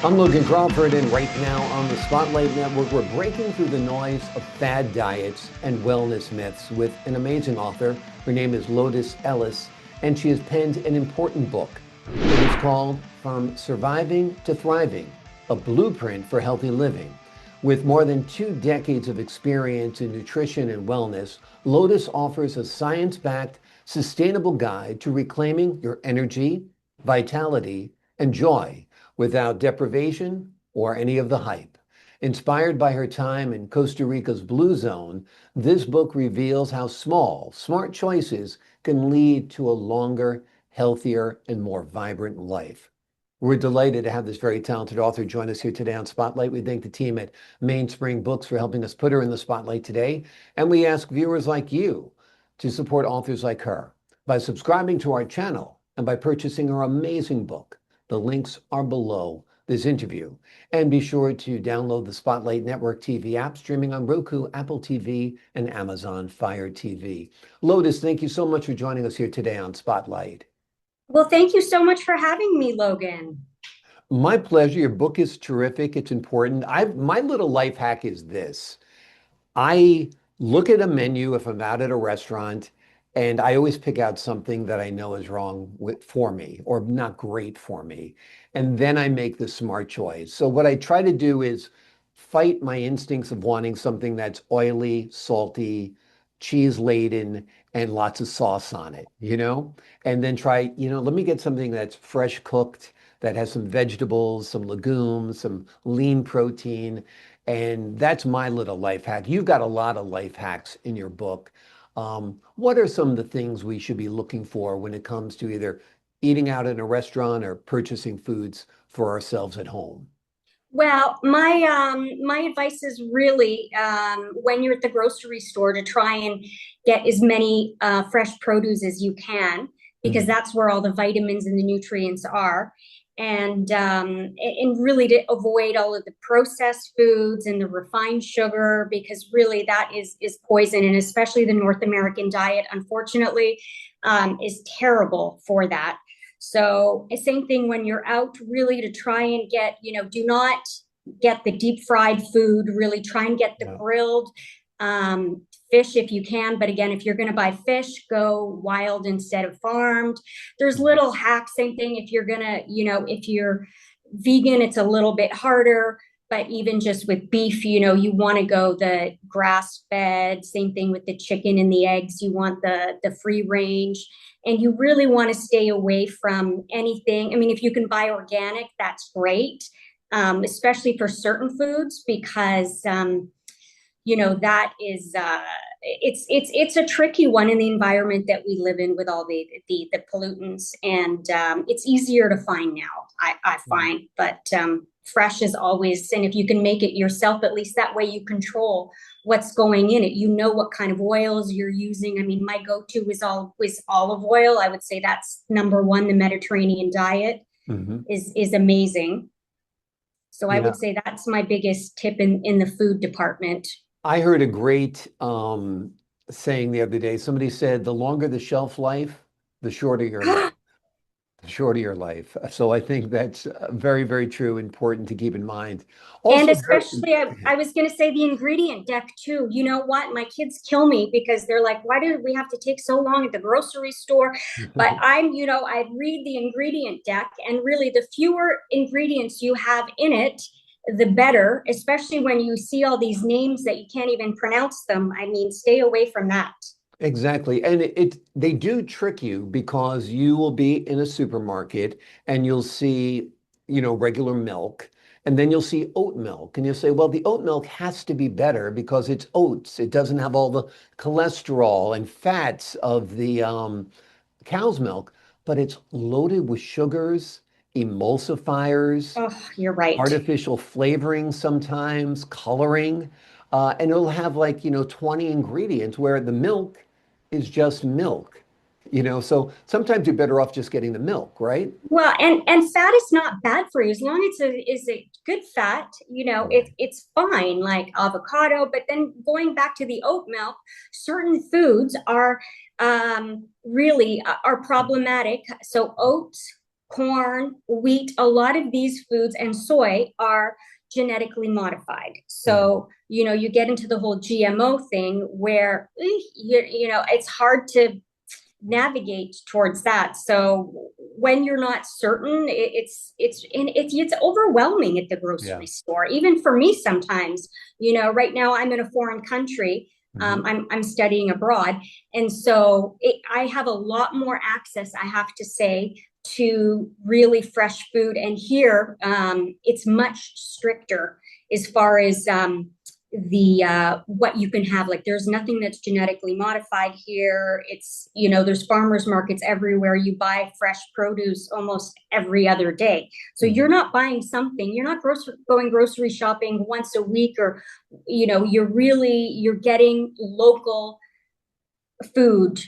I'm Logan Crawford, and right now on the Spotlight Network, we're breaking through the noise of fad diets and wellness myths with an amazing author. Her name is Lotus Ellis, and she has penned an important book. It is called From Surviving to Thriving, a blueprint for healthy living. With more than 2 decades of experience in nutrition and wellness, Lotus offers a science-backed, sustainable guide to reclaiming your energy, vitality, and joy without deprivation or any of the hype. Inspired by her time in Costa Rica's Blue Zone, this book reveals how small, smart choices can lead to a longer, healthier, and more vibrant life. We're delighted to have this very talented author join us here today on Spotlight. We thank the team at Mainspring Books for helping us put her in the spotlight today. And we ask viewers like you to support authors like her by subscribing to our channel and by purchasing her amazing book. The links are below this interview. And be sure to download the Spotlight Network TV app streaming on Roku, Apple TV, and Amazon Fire TV. Lotus, thank you so much for joining us here today on Spotlight. Well, thank you so much for having me, Logan. My pleasure. Your book is terrific. It's important. My little life hack is this. I look at a menu if I'm out at a restaurant, and I always pick out something that I know is wrong for me or not great for me. And then I make the smart choice. So what I try to do is fight my instincts of wanting something that's oily, salty, cheese laden, and lots of sauce on it, And then try, let me get something that's fresh cooked, that has some vegetables, some legumes, some lean protein. And that's my little life hack. You've got a lot of life hacks in your book. What are some of the things we should be looking for when it comes to either eating out in a restaurant or purchasing foods for ourselves at home? Well, my advice is really when you're at the grocery store to try and get as many fresh produce as you can, because Mhm. that's where all the vitamins and the nutrients are, and really to avoid all of the processed foods and the refined sugar, because really that is poison, and especially the North American diet, unfortunately, is terrible for that. So same thing when you're out, really to try and get, do not get the deep fried food, really try and get the Yeah. grilled fish if you can. But again, if you're going to buy fish, go wild instead of farmed. There's Mhm. little hacks, same thing. If you're going to, if you're vegan, it's a little bit harder. But even just with beef, you want to go the grass fed, same thing with the chicken and the eggs. You want the free range, and you really want to stay away from anything. I mean, if you can buy organic, that's great, especially for certain foods, because that is it's a tricky one in the environment that we live in with all the pollutants, and it's easier to find now. I Mhm. find, but fresh is always, and if you can make it yourself, at least that way you control what's going in it. You know what kind of oils you're using. I mean, my go-to is olive oil. I would say that's number one. The Mediterranean diet Mhm. is amazing. So I Yeah. would say that's my biggest tip in the food department. I heard a great saying the other day. Somebody said, the longer the shelf life, the shorter your life. The shorter your life. So I think that's very, very true, important to keep in mind. And Also, very, especially, I was going to say the ingredient deck too. You know what? My kids kill me because they're like, why do we have to take so long at the grocery store? But I read the ingredient deck, and really the fewer ingredients you have in it, the better, especially when you see all these names that you can't even pronounce them. I mean, stay away from that. exactly. And they do trick you because you will be in a supermarket and you'll see, regular milk, and then you'll see oat milk, and you'll say, well, the oat milk has to be better because it's oats. It doesn't have all the cholesterol and fats of the cow's milk, but it's loaded with sugars, emulsifiers, Oh, you're right. artificial flavoring sometimes, coloring, and it'll have like, 20 ingredients where the milk is just milk, so sometimes you're better off just getting the milk, right? Well, and fat is not bad for you as long as it's a good fat. Right. It's fine, like avocado. But then going back to the oat milk, certain foods are really are problematic. So oats. corn, wheat, a lot of these foods, and soy are genetically modified. So, you get into the whole GMO thing where, it's hard to navigate towards that. So when you're not certain, it's overwhelming at the grocery store. Even for me, sometimes, right now I'm in a foreign country. I'm studying abroad, and so I have a lot more access, I have to say, to really fresh food. And here, it's much stricter as far as the what you can have. Like, there's nothing that's genetically modified here. It's, there's farmers markets everywhere. You buy fresh produce almost every other day. So you're not buying something, you're not going grocery shopping once a week, or you're getting local food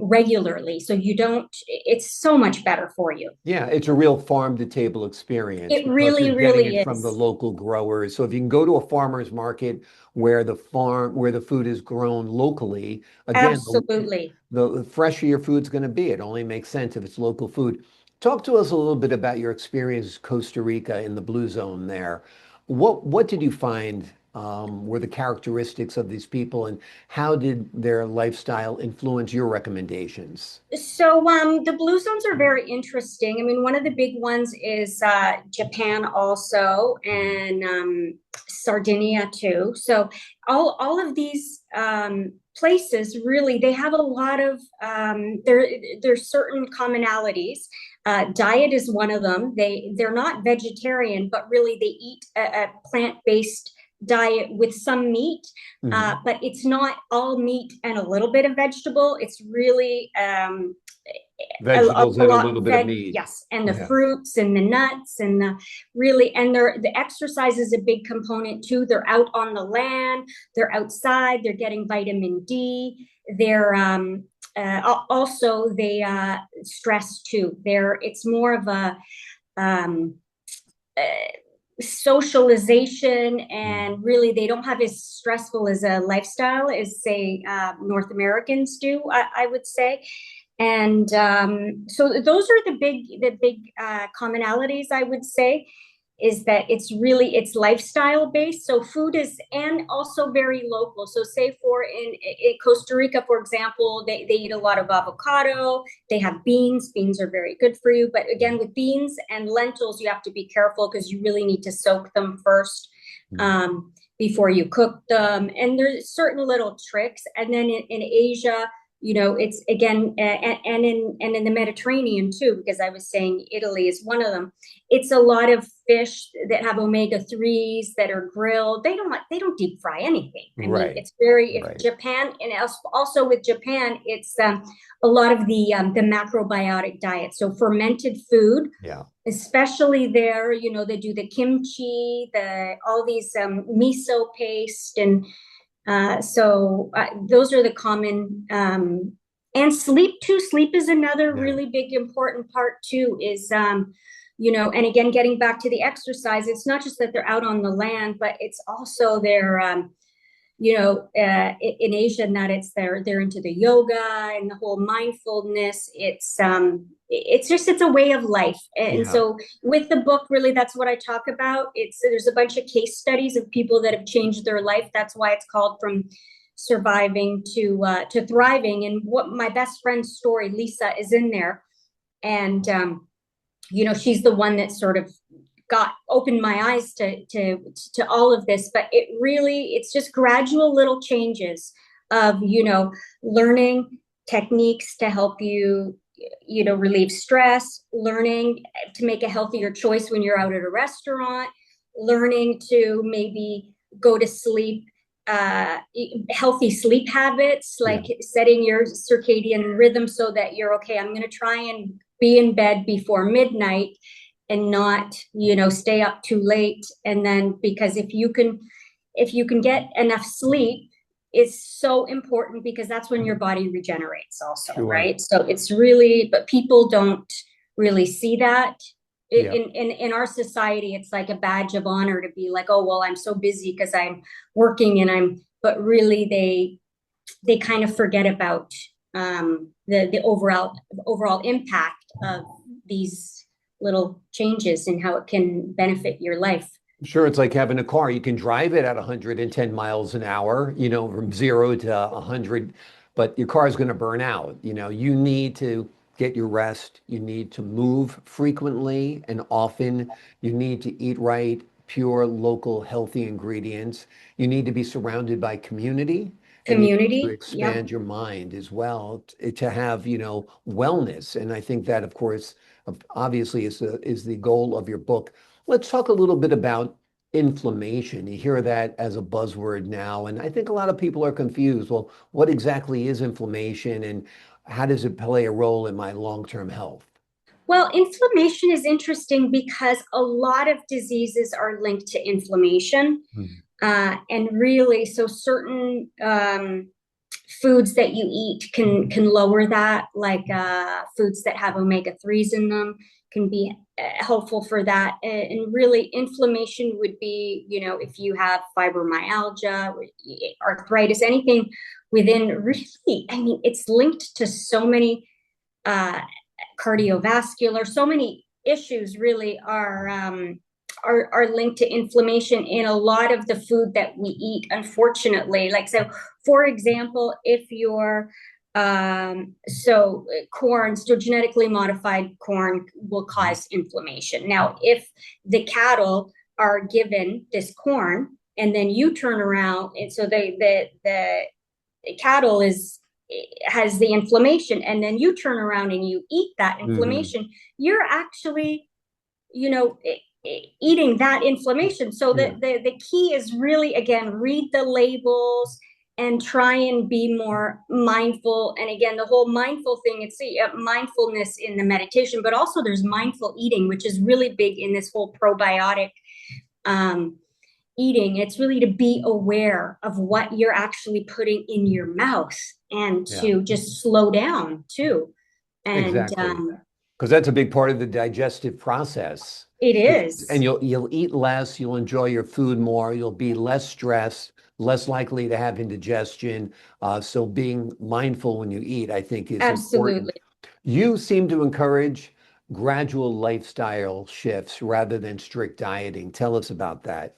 regularly. So it's so much better for you. Yeah, it's a real farm to table experience It because really, you're getting really it from the is. local growers. So if you can go to a farmer's market where the food is grown locally, again, Absolutely. the fresher your food's going to be. It only makes sense if it's local food. Talk to us a little bit about your experience in Costa Rica in the Blue Zone there. What did you find were the characteristics of these people, and how did their lifestyle influence your recommendations? So the blue zones are very interesting. I mean, one of the big ones is Japan also, and Sardinia too. So all of these places, really, they have a lot of there's certain commonalities. Diet is one of them. They're not vegetarian, but really they eat a plant-based diet with some meat, but it's not all meat and a little bit of vegetable. It's really Vegetables a and a lot little bit of veg, meat. yes, and the Yeah. fruits and the nuts and the exercise is a big component too. They're out on the land, they're outside, they're getting vitamin D. They're also they stress too. It's more of a um, uh, socialization, and really they don't have as stressful as a lifestyle as, say, North Americans do, I would say. And so those are the big commonalities, I would say, is that it's lifestyle based. So food is, and also very local. So say in Costa Rica, for example, they eat a lot of avocado. They have beans are very good for you, but again, with beans and lentils, you have to be careful because you really need to soak them first before you cook them. And there's certain little tricks. And then in Asia, it's again, and in the Mediterranean too, because I was saying Italy is one of them. It's a lot of fish that have omega-3s that are grilled. They don't deep fry anything. I mean, it's very, if Right. Japan, and also with Japan, it's a lot of the macrobiotic diet. So fermented food, Yeah. especially there, they do the kimchi, all these miso paste, and so those are the common, and sleep too. Sleep is another really big important part too, is and again, getting back to the exercise, it's not just that they're out on the land, but it's also their in Asia, and that they're into the yoga and the whole mindfulness. It's a way of life. And so with the book, really, that's what I talk about. There's a bunch of case studies of people that have changed their life. That's why it's called From Surviving to Thriving. And what my best friend's story, Lisa, is in there. And she's the one that sort of opened my eyes to all of this. But it's just gradual little changes of learning techniques to help you relieve stress, learning to make a healthier choice when you're out at a restaurant, learning to maybe go to sleep, healthy sleep habits, like setting your circadian rhythm so that you're okay. I'm going to try and be in bed before midnight and not, stay up too late. And then, because if you can get enough sleep, is so important, because that's when your body regenerates also, right? So it's really, but people don't really see that. In our society, it's like a badge of honor to be like, oh, well, I'm so busy because I'm working, but really they kind of forget about the overall impact of these little changes in how it can benefit your life. Sure, it's like having a car. You can drive it at 110 miles an hour, from 0 to 100, but your car is going to burn out. You need to get your rest. You need to move frequently and often. You need to eat right, pure, local, healthy ingredients. You need to be surrounded by community, and you need to Community, yep. expand your mind as well to have, wellness. And I think that, of course, obviously is the goal of your book. Let's talk a little bit about inflammation. You hear that as a buzzword now, and I think a lot of people are confused. Well, what exactly is inflammation, and how does it play a role in my long-term health? Well, inflammation is interesting because a lot of diseases are linked to inflammation. Mhm. And really, so certain foods that you eat can lower that, like foods that have omega 3s in them can be helpful for that. And really, inflammation would be, if you have fibromyalgia, arthritis, anything within really, I mean, it's linked to so many uh, cardiovascular, so many issues really are linked to inflammation in a lot of the food that we eat, unfortunately. Like, so for example, if you're corn, so genetically modified corn will cause inflammation. Now, if the cattle are given this corn and then you turn around, and so the cattle has the inflammation, and then you turn around and you eat that Mhm. inflammation, you're actually, you know, eating that inflammation. So Yeah. the key is really, again, read the labels and try and be more mindful. And again, the whole mindful thing, it's mindfulness in the meditation, but also there's mindful eating, which is really big in this whole probiotic um, eating. It's really to be aware of what you're actually putting in your mouth and Yeah, to just slow down too. And exactly. Because that's a big part of the digestive process. it And is you'll eat less, you'll enjoy your food more, you'll be less stressed, less likely to have indigestion. So being mindful when you eat, I think, is important. absolutely. You seem to encourage gradual lifestyle shifts rather than strict dieting. Tell us about that.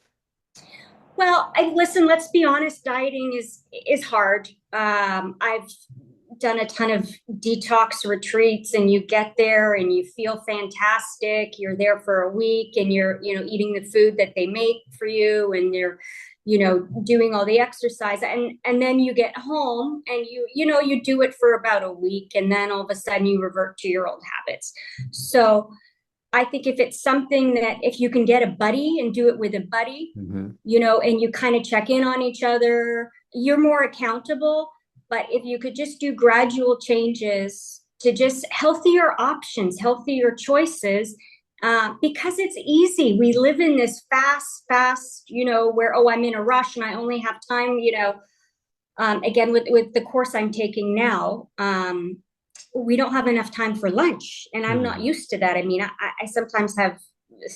Well, listen, let's be honest, dieting is hard. I've done a ton of detox retreats, and you get there and you feel fantastic. You're there for a week and you're, eating the food that they make for you, and you're, doing all the exercise, and then you get home and you do it for about a week, and then all of a sudden you revert to your old habits. So I think if it's something that if you can get a buddy and do it with a buddy, Mhm. and you kind of check in on each other, you're more accountable. But if you could just do gradual changes to just healthier options, healthier choices, because it's easy. We live in this fast, where, oh, I'm in a rush and I only have time, again, with the course I'm taking now, we don't have enough time for lunch, and I'm not Mhm. used to that. I mean, I sometimes have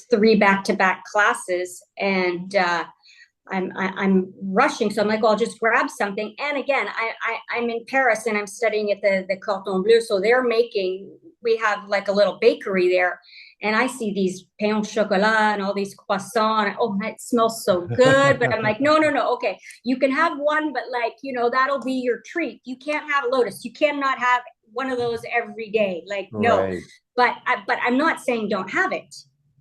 three back-to-back classes, and I'm rushing, so I'm like, well, I'll just grab something. And again, I'm in Paris and I'm studying at the Cordon Bleu, so they're making. We have like a little bakery there, and I see these pain au chocolat and all these croissants. Oh, it smells so good, but I'm like, no, no, no. Okay, you can have one, but like, that'll be your treat. You can't have Lotus. You cannot have one of those every day. Like, no. Right. But I'm not saying don't have it.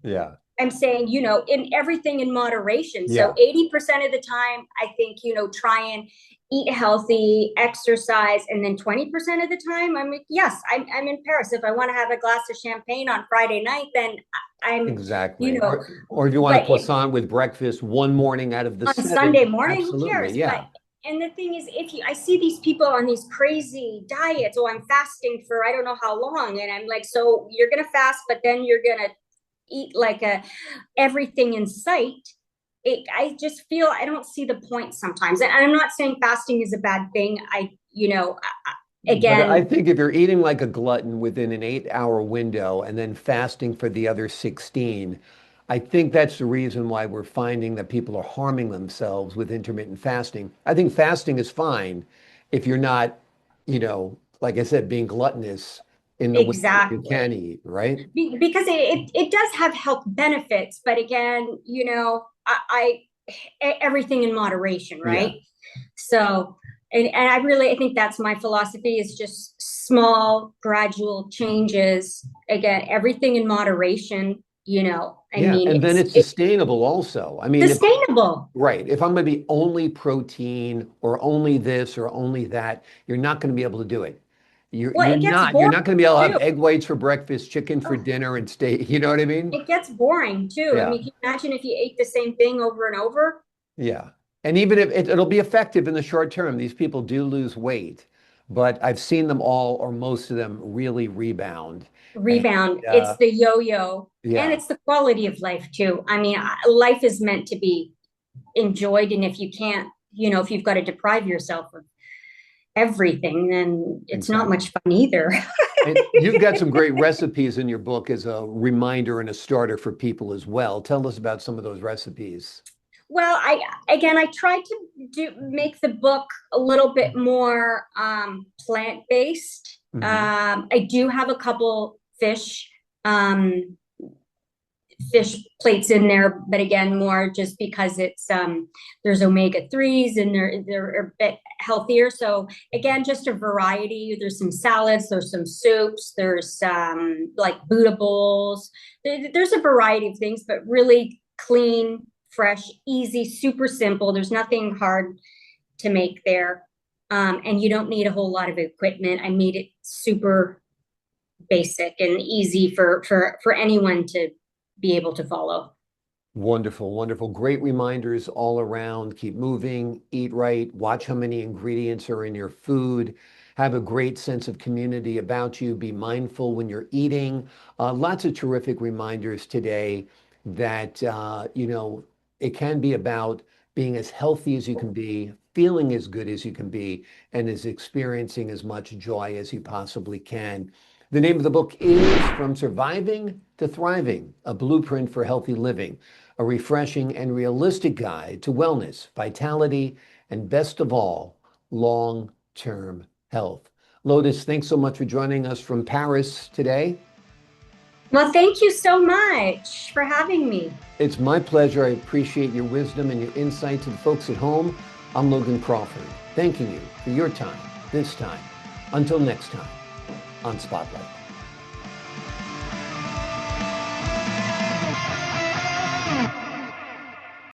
Yeah. I'm saying, in everything in moderation. So Yeah. 80% of the time, I think, try and eat healthy, exercise. And then 20% of the time, I'm like, yes, I'm in Paris. If I want to have a glass of champagne on Friday night, then I'm, you Exactly. know, Or if you want a but croissant with breakfast one morning out of the on seven, Sunday morning, who absolutely. cares? But Yeah. and the thing is, I see these people on these crazy diets, oh, I'm fasting for I don't know how long, and I'm like, so you're gonna fast, but then you're gonna eat like a everything in sight. I just feel I don't see the point sometimes, and I'm not saying fasting is a bad thing. But I Again, think if you're eating like a glutton within an 8 hour window and then fasting for the other 16, I think that's the reason why we're finding that people are harming themselves with intermittent fasting. I think fasting is fine if you're not, like I said, being gluttonous in the way that you can Exactly. eat, right? Because it does have health benefits, but again, everything in moderation, Yeah. right? So, and I think that's my philosophy is just small, gradual changes. Again, everything in moderation, I Yeah. mean, And then it's it's sustainable also. I mean, if sustainable. right, if I'm going to be only protein or only this or only that, you're not going to be able to do it. You're Well, you're it gets not you're boring not going to be able to have too. egg whites for breakfast, chicken for Oh, dinner, and steak. You know what I mean? it gets boring too. I Yeah. mean, can you imagine if you ate the same thing over and over? Yeah. And even if it'll be effective in the short term, these people do lose weight, but I've seen them all or most of them really rebound. And Rebound. It's the yo-yo, and yeah, it's the quality of life too. I mean, life is meant to be enjoyed, and if you can't, if you've got to deprive yourself of everything, then it's not exactly. much fun either. And you've got some great recipes in your book as a reminder and a starter for people as well. Tell us about some of those recipes. Well, I tried to make the book a little bit more plant-based. Hmm. I do have a couple um, fish plates in there, but again, more just because it's there's omega-3s and they're a bit healthier. So again, just a variety. There's some salads, there's some soups, there's like Buddha bowls. There's a variety of things, but really clean, fresh, easy, super simple. There's nothing hard to make there. And you don't need a whole lot of equipment. I made it super basic and easy for anyone to be able to follow. Wonderful, wonderful. Great reminders all around. Keep moving, eat right, watch how many ingredients are in your food, have a great sense of community about you, be mindful when you're eating. Lots of terrific reminders today that, it can be about being as healthy as you can be, feeling as good as you can be, and is experiencing as much joy as you possibly can. The name of the book is From Surviving to Thriving, a blueprint for healthy living, a refreshing and realistic guide to wellness, vitality, and best of all, long-term health. Lotus, thanks so much for joining us from Paris today. Well, thank you so much for having me. It's my pleasure. I appreciate your wisdom and your insight to the folks at home. I'm Logan Crawford, thanking you for your time this time. Until next time on Spotlight.